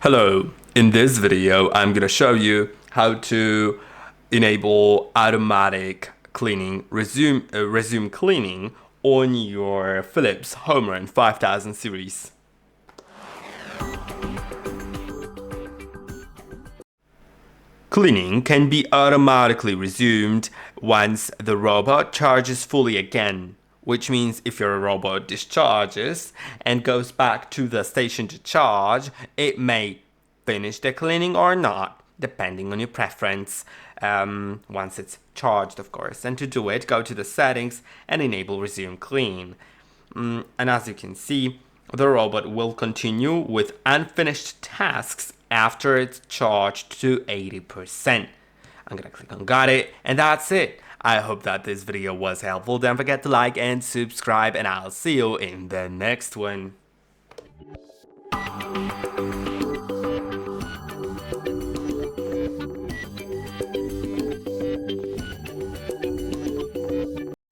Hello, in this video I'm going to show you how to enable automatic cleaning, resume cleaning on your Philips HomeRun 5000 series. Cleaning can be automatically resumed once the robot charges fully again, which means if your robot discharges and goes back to the station to charge, it may finish the cleaning or not, depending on your preference, once it's charged, of course. And to do it, go to the settings and enable resume clean. And as you can see, the robot will continue with unfinished tasks after it's charged to 80%. I'm gonna click on got it, and that's it. I hope that this video was helpful. Don't forget to like and subscribe, and I'll see you in the next one.